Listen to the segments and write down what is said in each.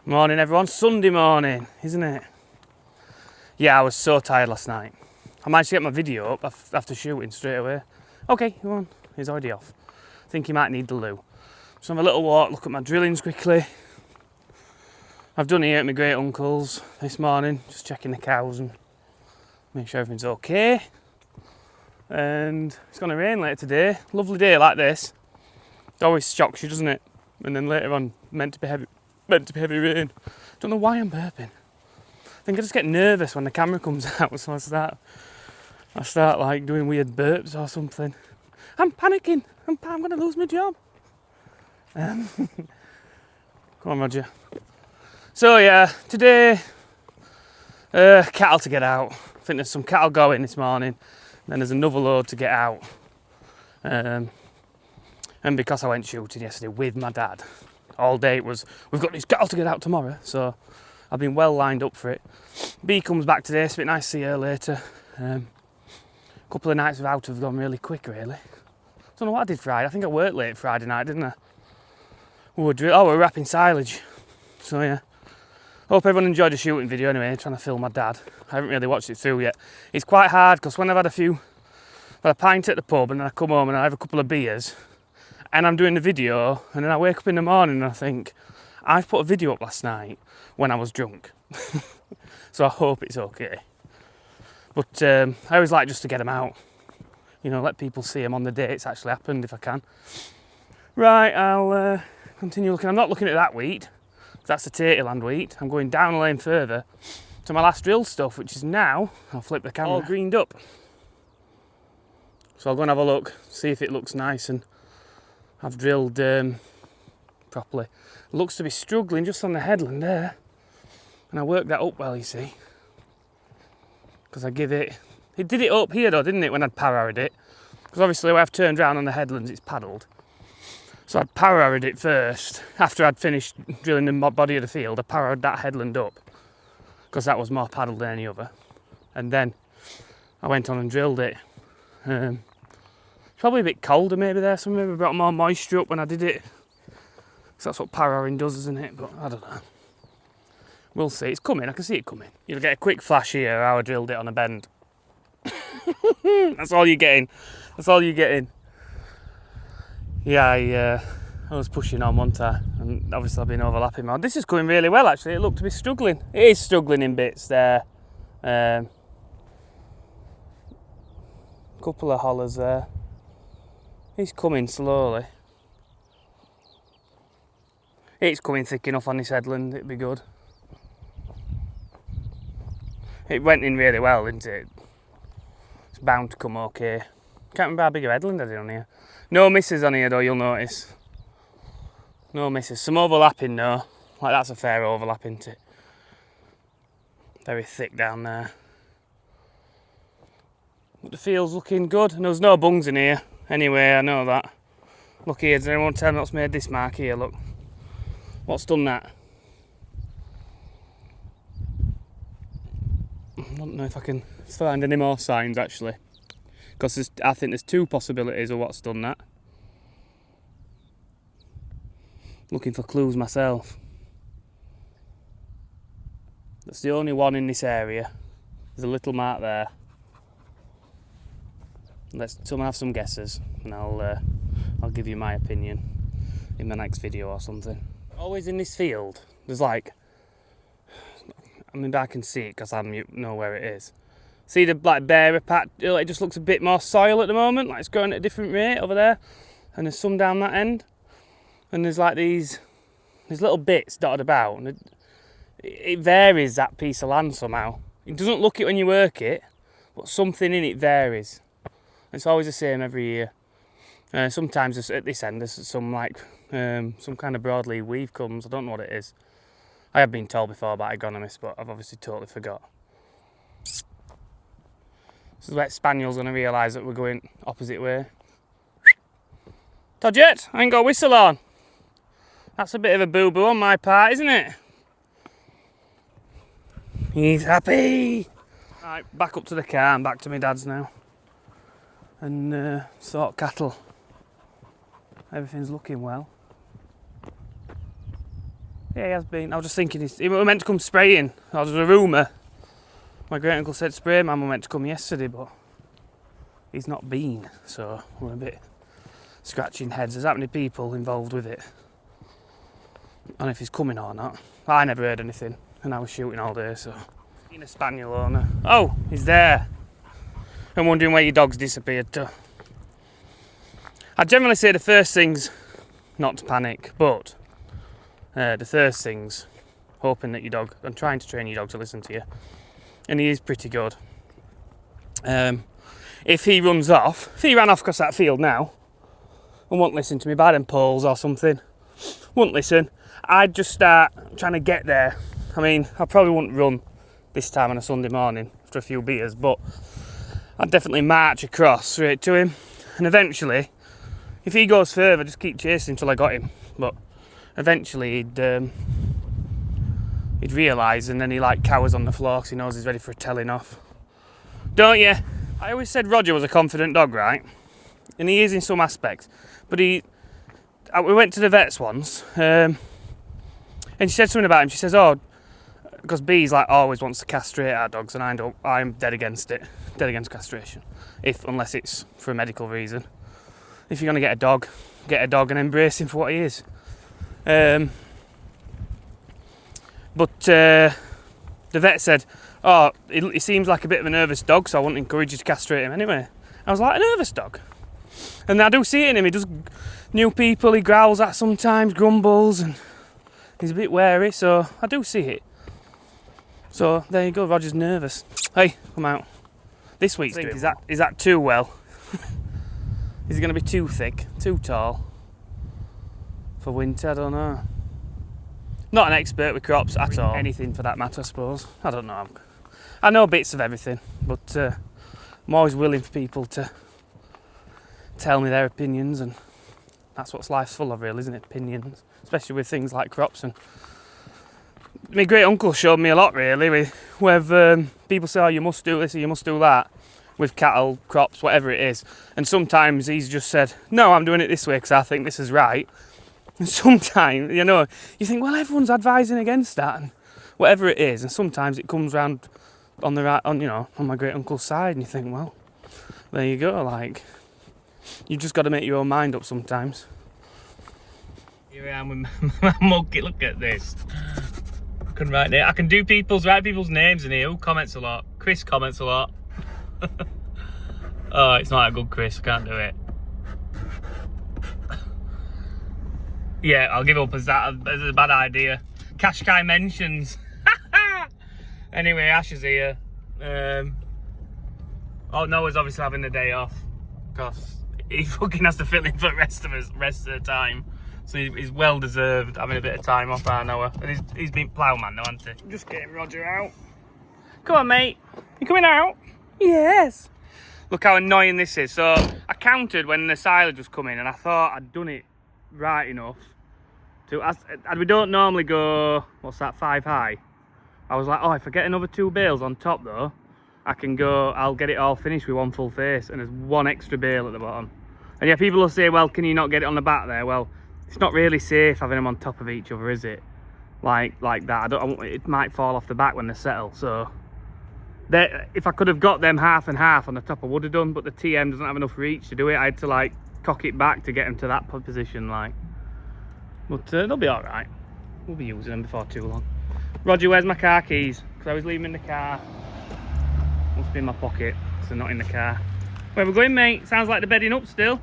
Morning everyone, Sunday morning, isn't it? Yeah, I was so tired last night. I managed to get my video up after shooting straight away. Okay, come on, he's already off. I think he might need the loo. So have a little walk, look at my drillings quickly. I've done here at my great uncle's this morning, just checking the cows and make sure everything's okay. And it's going to rain later today. Lovely day like this. It always shocks you, doesn't it? And then later on, meant to be heavy rain. Don't know why I'm burping. I think I just get nervous when the camera comes out, so I start like doing weird burps or something. I'm panicking. I'm going to lose my job. Come on, Roger. So yeah, today cattle to get out. I think there's some cattle going this morning. Then there's another load to get out. And because I went shooting yesterday with my dad, all day it was, we've got these cattle to get out tomorrow, so I've been well lined up for it. B comes back today, it's a bit nice to see her later. A couple of nights without have gone really quick, really. Don't know what I did Friday. I think I worked late Friday night, didn't I? We're wrapping silage. So yeah. Hope everyone enjoyed the shooting video anyway, trying to film my dad. I haven't really watched it through yet. It's quite hard because when I've had a pint at the pub and then I come home and I have a couple of beers and I'm doing the video and then I wake up in the morning and I think, I've put a video up last night when I was drunk. So I hope it's okay. But I always like just to get them out. You know, let people see them on the day it's actually happened if I can. Right, I'll continue looking. I'm not looking at that wheat. That's the Taterland wheat. I'm going down a lane further to my last drill stuff, which is now, I'll flip the camera, all greened up. So I'll go and have a look, see if it looks nice and I've drilled properly. It looks to be struggling just on the headland there. And I worked that up well, you see. Because I give it did it up here though, didn't it, when I'd power-harrowed it? Because obviously when I've turned round on the headlands, it's paddled. So I'd power-harrowed it first. After I'd finished drilling the body of the field, I power-harrowed that headland up. Because that was more paddled than any other. And then I went on and drilled it. It's probably a bit colder maybe there, so maybe I brought more moisture up when I did it. So that's what power-harrowing does, isn't it? But I don't know. We'll see. It's coming. I can see it coming. You'll get a quick flash here how I drilled it on a bend. That's all you're getting. That's all you're getting. Yeah, I was pushing on one time, and obviously I've been overlapping more. This is going really well, actually. It looked to be struggling. It is struggling in bits there. Couple of hollers there. He's coming slowly. It's coming thick enough on this headland, it'd be good. It went in really well, didn't it? It's bound to come okay. Can't remember how big a headland I did on here. No misses on here though, you'll notice. No misses. Some overlapping though. Like that's a fair overlap, isn't it? Very thick down there. But the field's looking good. And there's no bungs in here. Anyway, I know that. Look here, does anyone tell me what's made this mark here? Look. What's done that? I don't know if I can find any more signs actually. Because I think there's two possibilities of what's done that. Looking for clues myself. That's the only one in this area. There's a little mark there. Let's someone have some guesses, and I'll give you my opinion in my next video or something. Always in this field, there's like, I mean, I can see it because I know where it is. See the like bare patch? It just looks a bit more soil at the moment, like it's going at a different rate over there. And there's some down that end. And there's like these little bits dotted about. And it varies that piece of land somehow. It doesn't look it when you work it, but something in it varies. It's always the same every year. Sometimes at this end there's some like some kind of broadleaf weave comes. I don't know what it is. I have been told before about agronomists, but I've obviously totally forgot. This is where Spaniel's going to realise that we're going opposite way. Todget, I ain't got a whistle on. That's a bit of a boo-boo on my part, isn't it? He's happy. Right, back up to the car and back to my dad's now. And sort cattle. Everything's looking well. Yeah, he has been. I was just thinking, he was meant to come spraying. There was a rumour. My great uncle said spray man was meant to come yesterday, but he's not been. So we're a bit scratching heads. There's that many people involved with it. I don't know if he's coming or not. I never heard anything, and I was shooting all day, so. Being a spaniel owner. Oh, he's there. I'm wondering where your dog's disappeared to. I generally say the first thing's not to panic, but the first thing's hoping that your dog, and trying to train your dog to listen to you, and he is pretty good. If he runs off, if he ran off across that field now and won't listen to me by them poles or something, wouldn't listen, I'd just start trying to get there. I mean, I probably wouldn't run this time on a Sunday morning after a few beers, but I'd definitely march across straight to him, and eventually, if he goes further, just keep chasing until I got him. But eventually he'd realise, and then he like cowers on the floor because he knows he's ready for a telling off. Don't you? I always said Roger was a confident dog, right? And he is in some aspects. But we went to the vets once, and she said something about him. She says, oh, because Bees like always wants to castrate our dogs, and I'm dead against it. Dead against castration. Unless it's for a medical reason. If you're going to get a dog and embrace him for what he is. But the vet said, oh, he seems like a bit of a nervous dog, so I wouldn't encourage you to castrate him anyway. I was like, a nervous dog? And I do see it in him. He does new people, he growls at sometimes, grumbles, and he's a bit wary, so I do see it. So there you go, Roger's nervous. Hey, come out. This week's doing. Is that too well? Is it going to be too thick, too tall for winter? I don't know. Not an expert with crops at all. Anything for that matter, I suppose. I don't know. I know bits of everything, but I'm always willing for people to tell me their opinions, and that's what life's full of, really, isn't it? Opinions, especially with things like crops. And my great uncle showed me a lot, really, with people say, oh, you must do this or you must do that. With cattle, crops, whatever it is. And sometimes he's just said, no, I'm doing it this way because I think this is right. And sometimes, you think, well, everyone's advising against that and whatever it is. And sometimes it comes round on the right, on my great uncle's side, and you think, well, there you go. Like, you just got to make your own mind up sometimes. Here I am with my monkey. Look at this. I can do write people's names in here. Who comments a lot? Chris comments a lot. Oh, it's not that good, Chris. I can't do it. Yeah, I'll give up as a bad idea. Kashkai mentions. Anyway, Ash is here. Oh, Noah's obviously having the day off because he fucking has to fill in for the rest of the time. So he's well deserved having a bit of time off, our Noah. And he's been ploughman, though, hasn't he? I'm just getting Roger out. Come on, mate. You coming out? Yes. Look how annoying this is. So I counted when the silage was coming, and I thought I'd done it right enough to. We don't normally go, what's that, 5 high. I was like, oh, if I get another 2 bales on top though, I'll get it all finished with one full face, and there's 1 extra bale at the bottom. And yeah, people will say, well, can you not get it on the back there? Well, it's not really safe having them on top of each other, is it? Like that. It might fall off the back when they settle. So if I could have got them half and half on the top, I would have done. But the TM doesn't have enough reach to do it. I had to like cock it back to get them to that position, like. But they'll be all right. We'll be using them before too long. Roger, where's my car keys? Because I was leaving in the car. Must be in my pocket, so not in the car. Where we going, mate? Sounds like they're bedding up still.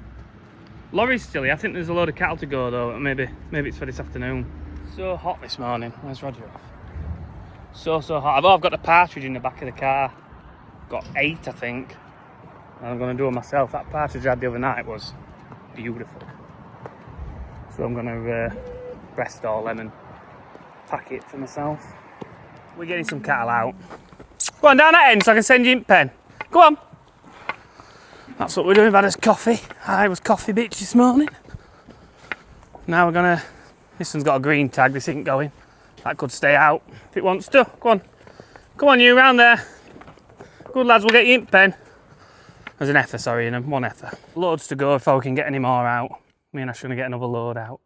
Lorry's still here. I think there's a load of cattle to go though. Maybe it's for this afternoon. So hot this morning. Where's Roger off? So hot. I've got a partridge in the back of the car. Got 8, I think. And I'm going to do it myself. That partridge I had the other night was beautiful. So I'm going to breast all them and pack it for myself. We're getting some cattle out. Go on down that end so I can send you in pen. Go on. That's what we're doing. We've had us coffee. I was coffee bitch this morning. Now we're gonna. This one's got a green tag. This isn't going. That could stay out if it wants to. Go on. Come on, you round there. Good lads, we'll get you in pen. There's an effer, sorry, and 1 effer. Loads to go if I can get any more out. Me and Ash are gonna get another load out.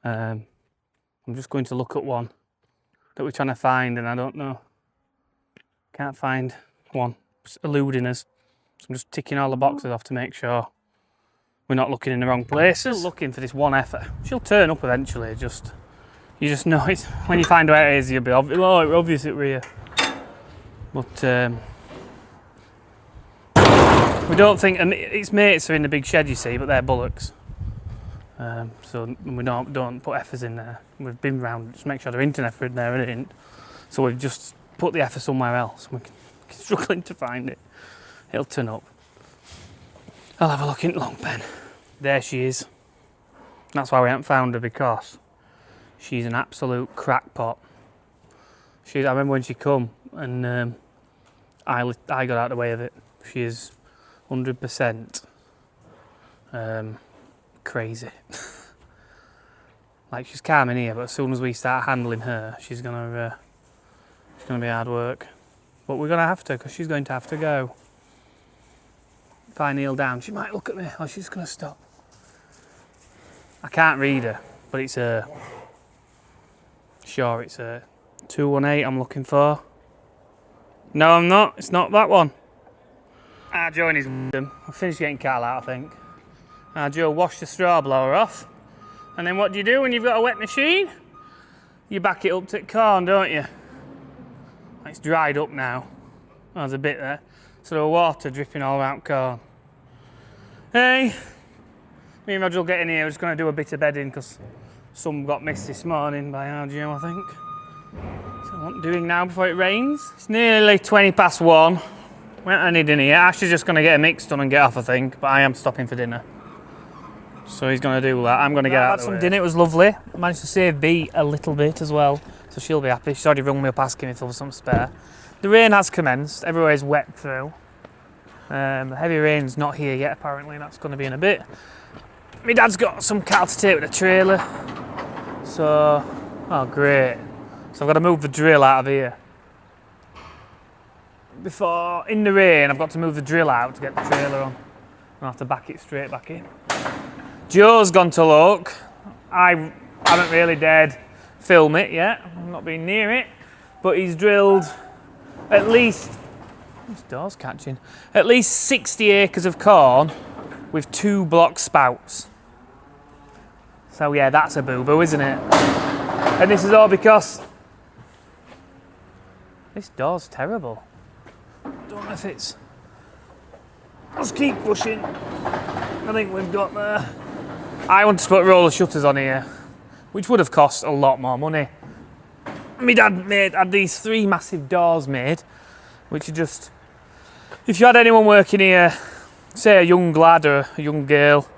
I'm I'm just going to look at one that we're trying to find, and I don't know. Can't find one. It's eluding us. So I'm just ticking all the boxes off to make sure we're not looking in the wrong places. Still looking for this one heifer. She'll turn up eventually. You just know it when you find where it is. You'll be obvious. Oh, it's obvious it were here. But we don't think, and its mates are in the big shed, you see, but they're bullocks. So we don't put heifers in there. We've been round just make sure they're into an heifer in there, and it didn't. So we've just put the heifer somewhere else. We're struggling to find it. It'll turn up. I'll have a look into Long Pen. There she is. That's why we haven't found her, because she's an absolute crackpot. I remember when she come and I got out of the way of it. She is 100% crazy. Like, she's calm in here, but as soon as we start handling her, she's gonna be hard work. But we're gonna have to, because she's going to have to go. If I kneel down, she might look at me, or she's gonna stop. I can't read her, but it's her. Sure, it's her. 218 I'm looking for. No, I'm not. It's not that one. Joe and his them. I finished getting Carl out, I think. Joe washed the straw blower off. And then what do you do when you've got a wet machine? You back it up to the corn, don't you? It's dried up now. Oh, there's a bit there. So the water dripping all around corn. Hey, me and Roger will get in here. We're just going to do a bit of bedding because some got missed this morning by RGO, I think. So what I'm doing now before it rains. It's nearly 1:20. We haven't had dinner yet. Ash is just going to get a mix done and get off, I think. But I am stopping for dinner. So he's going to do that. I'm going to get out of the way. Dinner. It was lovely. I managed to save Bea a little bit as well. So she'll be happy. She's already rung me up asking me if there was some spare. The rain has commenced. Everywhere's wet through. The heavy rain's not here yet, apparently. That's going to be in a bit. My dad's got some cattle to take with a trailer. So, oh great. So I've got to move the drill out of here. Before, in the rain, I've got to move the drill out to get the trailer on. I'll have to back it straight back in. Joe's gone to look. I haven't really dared film it yet. I've not been near it. But he's drilled at least, this door's catching, at least 60 acres of corn with 2 block spouts. So yeah, that's a boo-boo, isn't it? And this is all because this door's terrible. Don't know if it's... Let's keep pushing. I think we've got there. I wanted to put roller shutters on here, which would have cost a lot more money. My dad had these 3 massive doors made, which are just... If you had anyone working here, say a young lad or a young girl,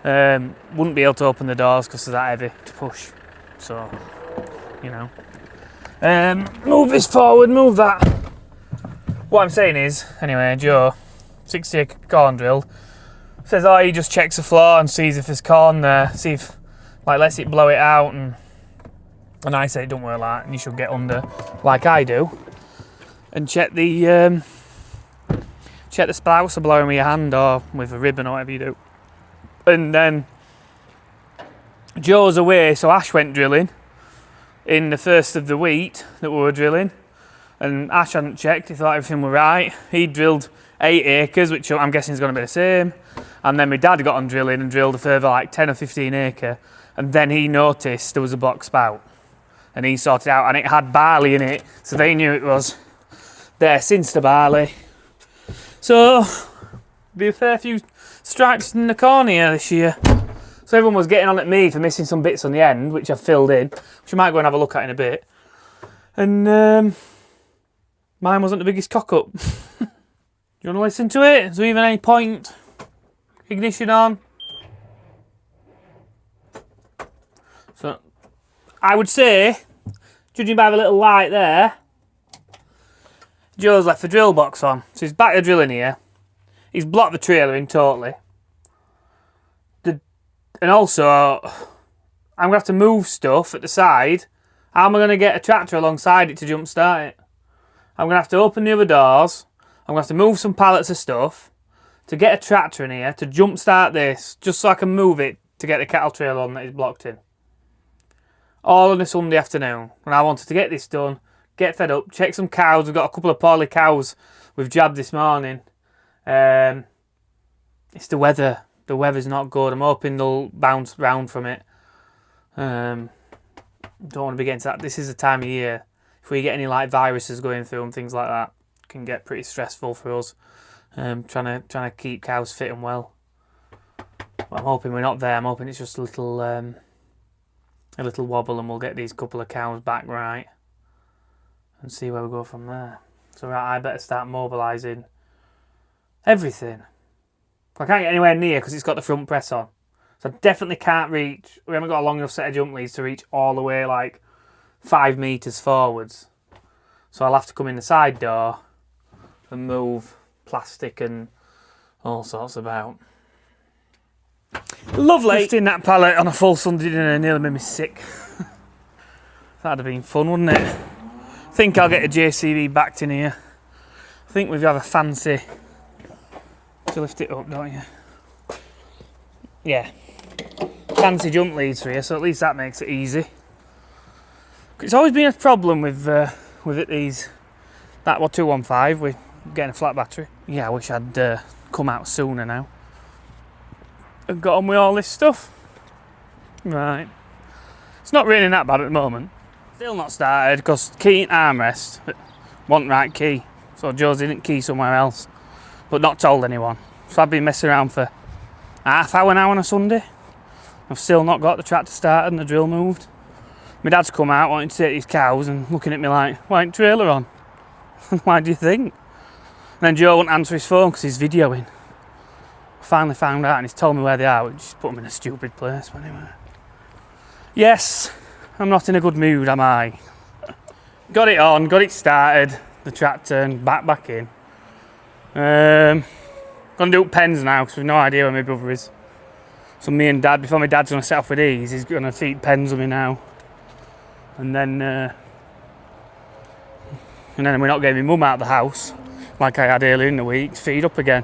wouldn't be able to open the doors because they're that heavy to push. So, you know. Move this forward, move that. What I'm saying is, anyway, Joe, 60 acre corn drill, says, oh, he just checks the floor and sees if there's corn there, see if, like, lets it blow it out, and I say it don't work like that, and you should get under, like I do, and check the spouts are blowing with your hand or with a ribbon or whatever you do. And then Joe's away, so Ash went drilling in the first of the wheat that we were drilling, and Ash hadn't checked, he thought everything were right. He drilled 8 acres, which I'm guessing is going to be the same, and then my dad got on drilling and drilled a further like 10 or 15 acre, and then he noticed there was a block spout, and he sorted it out, and it had barley in it, so they knew it was there since the barley. So, be a fair few stripes in the corn here this year. So everyone was getting on at me for missing some bits on the end, which I've filled in, which I might go and have a look at in a bit. And mine wasn't the biggest cock up. Do you want to listen to it? Is there even any point? Ignition on. So, I would say, judging by the little light there, Joe's left the drill box on. So he's back to drilling here. He's blocked the trailer in totally. And also, I'm going to have to move stuff at the side. How am I going to get a tractor alongside it to jump start it? I'm going to have to open the other doors. I'm going to have to move some pallets of stuff to get a tractor in here to jump start this, just so I can move it to get the cattle trailer on that is blocked in. all on a Sunday afternoon when I wanted to get this done, get fed up, check some cows. We've got a couple of poorly cows we've jabbed this morning. It's the weather. The weather's not good. I'm hoping they'll bounce round from it. Don't want to be getting to that. This is the time of year. If we get any like viruses going through and things like that, it can get pretty stressful for us. Trying to keep cows fit and well. But I'm hoping we're not there. I'm hoping it's just a little wobble, and we'll get these couple of cows back right and see where we go from there. So right, I better start mobilising everything. I can't get anywhere near because it's got the front press on. So I definitely can't reach. We haven't got a long enough set of jump leads to reach all the way like 5 metres forwards. So I'll have to come in the side door and move plastic and all sorts about. Lovely. Lifting that pallet on a full Sunday dinner nearly made me sick. That'd have been fun, wouldn't it? I think I'll get a JCB backed in here. I think we have a fancy to lift it up, don't you? Yeah. Fancy jump leads for you, so at least that makes it easy. It's always been a problem with that 215 with getting a flat battery. Yeah, I wish I'd come out sooner now and got on with all this stuff. Right. It's not raining that bad at the moment. Still not started because key and armrest wasn't right key. So Joe's didn't key somewhere else, but not told anyone. So I've been messing around for half hour now on a Sunday. I've still not got the tractor started and the drill moved. My dad's come out wanting to take these cows and looking at me like, why ain't trailer on? Why do you think? And then Joe wouldn't answer his phone because he's videoing. I finally found out and he's told me where they are, which just put them in a stupid place. But anyway. Yes, I'm not in a good mood, am I? Got it on, got it started, the tractor, and back in. Gonna do pens now because we've no idea where my brother is. So me and Dad, before my dad's gonna set off with these, he's gonna feed pens with me now. And then we're not getting my mum out of the house like I had earlier in the week to feed up again.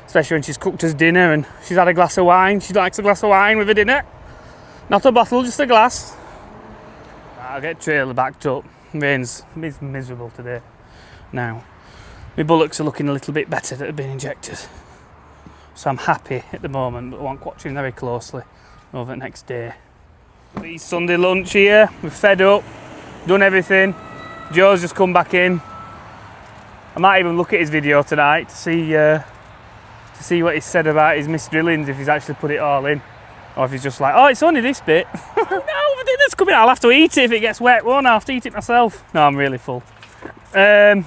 Especially when she's cooked us dinner and she's had a glass of wine. She likes a glass of wine with her dinner. Not a bottle, just a glass. I'll get trailer backed up. Rain's miserable today. Now, my bullocks are looking a little bit better that have been injected. So I'm happy at the moment, but I want watching very closely over the next day. It's Sunday lunch here. We're fed up, done everything. Joe's just come back in. I might even look at his video tonight to see what he said about his missed drillings, if he's actually put it all in. Or if he's just like, oh, it's only this bit. No, the dinner's coming. I'll have to eat it if it gets wet, won't I? I'll have to eat it myself. No, I'm really full. Yeah,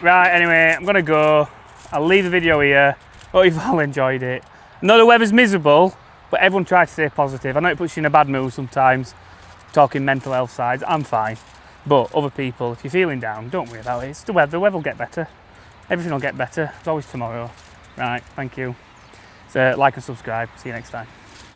right, anyway, I'm going to go. I'll leave the video here. Hope you've all enjoyed it. I know the weather's miserable, but everyone tries to stay positive. I know it puts you in a bad mood sometimes, talking mental health sides. I'm fine. But other people, if you're feeling down, don't worry about it. It's the weather. The weather will get better. Everything will get better. It's always tomorrow. Right, thank you. So like and subscribe. See you next time.